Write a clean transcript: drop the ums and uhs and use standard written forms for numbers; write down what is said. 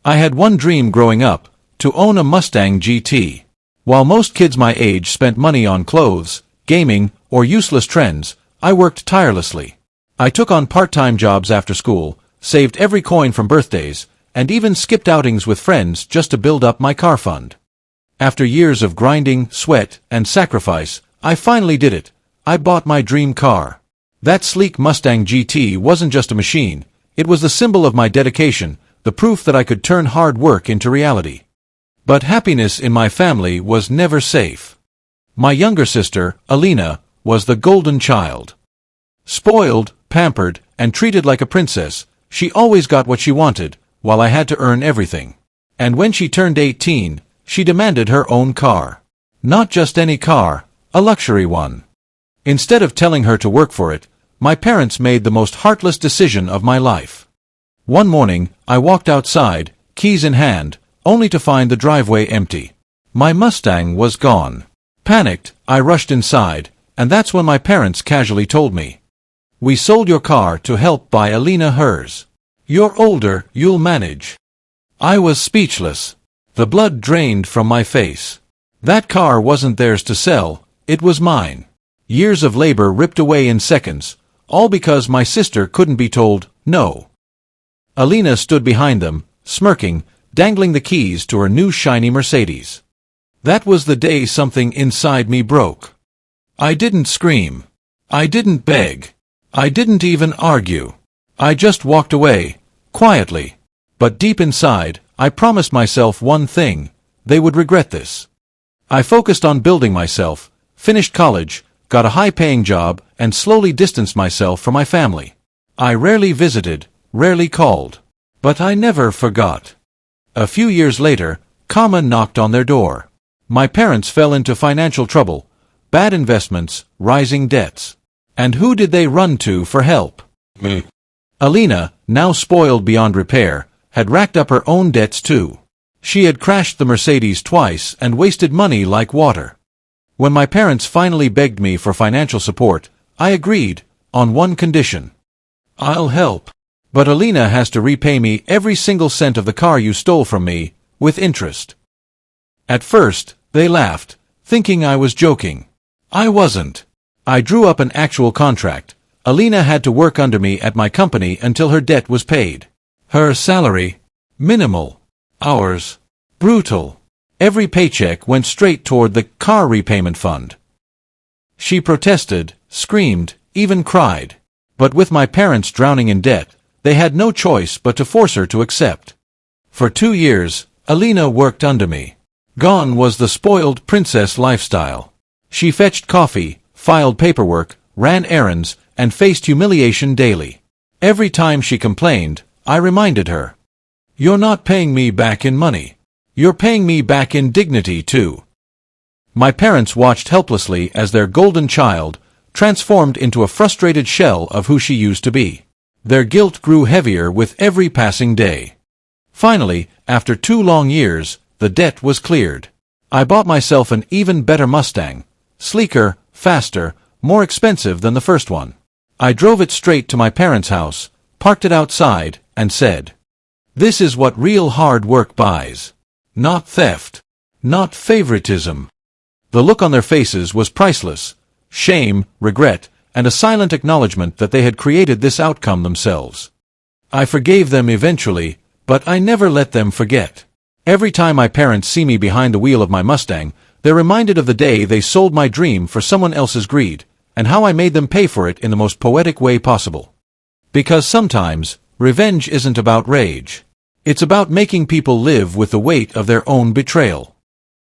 I had one dream growing up, to own a Mustang GT. While most kids my age spent money on clothes, gaming, or useless trends, I worked tirelessly. I took on part-time jobs after school, saved every coin from birthdays, and even skipped outings with friends just to build up my car fund. After years of grinding, sweat, and sacrifice, I finally did it. I bought my dream car. That sleek Mustang GT wasn't just a machine, it was the symbol of my dedication, the proof that I could turn hard work into reality. But happiness in my family was never safe. My younger sister, Alina, was the golden child. Spoiled, pampered, and treated like a princess, she always got what she wanted, while I had to earn everything. And when she turned 18, she demanded her own car. Not just any car, a luxury one. Instead of telling her to work for it, my parents made the most heartless decision of my life. One morning, I walked outside, keys in hand, only to find the driveway empty. My Mustang was gone. Panicked, I rushed inside, and that's when my parents casually told me, "We sold your car to help buy Alina hers. You're older, you'll manage." I was speechless. The blood drained from my face. That car wasn't theirs to sell, it was mine. Years of labor ripped away in seconds, all because my sister couldn't be told no. Alina stood behind them, smirking, dangling the keys to her new shiny Mercedes. That was the day something inside me broke. I didn't scream. I didn't beg. I didn't even argue. I just walked away, quietly. But deep inside, I promised myself one thing: they would regret this. I focused on building myself, finished college, got a high-paying job, and slowly distanced myself from my family. I rarely visited, rarely called. But I never forgot. A few years later, karma knocked on their door. My parents fell into financial trouble, bad investments, rising debts. And who did they run to for help? Me. Alina, now spoiled beyond repair, had racked up her own debts too. She had crashed the Mercedes twice and wasted money like water. When my parents finally begged me for financial support, I agreed, on one condition. "I'll help. But Alina has to repay me every single cent of the car you stole from me, with interest." At first, they laughed, thinking I was joking. I wasn't. I drew up an actual contract. Alina had to work under me at my company until her debt was paid. Her salary? Minimal. Hours? Brutal. Every paycheck went straight toward the car repayment fund. She protested, screamed, even cried. But with my parents drowning in debt, they had no choice but to force her to accept. For 2 years, Alina worked under me. Gone was the spoiled princess lifestyle. She fetched coffee, filed paperwork, ran errands, and faced humiliation daily. Every time she complained, I reminded her, "You're not paying me back in money. You're paying me back in dignity too." My parents watched helplessly as their golden child transformed into a frustrated shell of who she used to be. Their guilt grew heavier with every passing day. Finally, after 2 long years, the debt was cleared. I bought myself an even better Mustang, sleeker, faster, more expensive than the first one. I drove it straight to my parents' house, parked it outside, and said, "This is what real hard work buys. Not theft. Not favoritism." The look on their faces was priceless: shame, regret, and a silent acknowledgement that they had created this outcome themselves. I forgave them eventually, but I never let them forget. Every time my parents see me behind the wheel of my Mustang, they're reminded of the day they sold my dream for someone else's greed, and how I made them pay for it in the most poetic way possible. Because sometimes, revenge isn't about rage. It's about making people live with the weight of their own betrayal.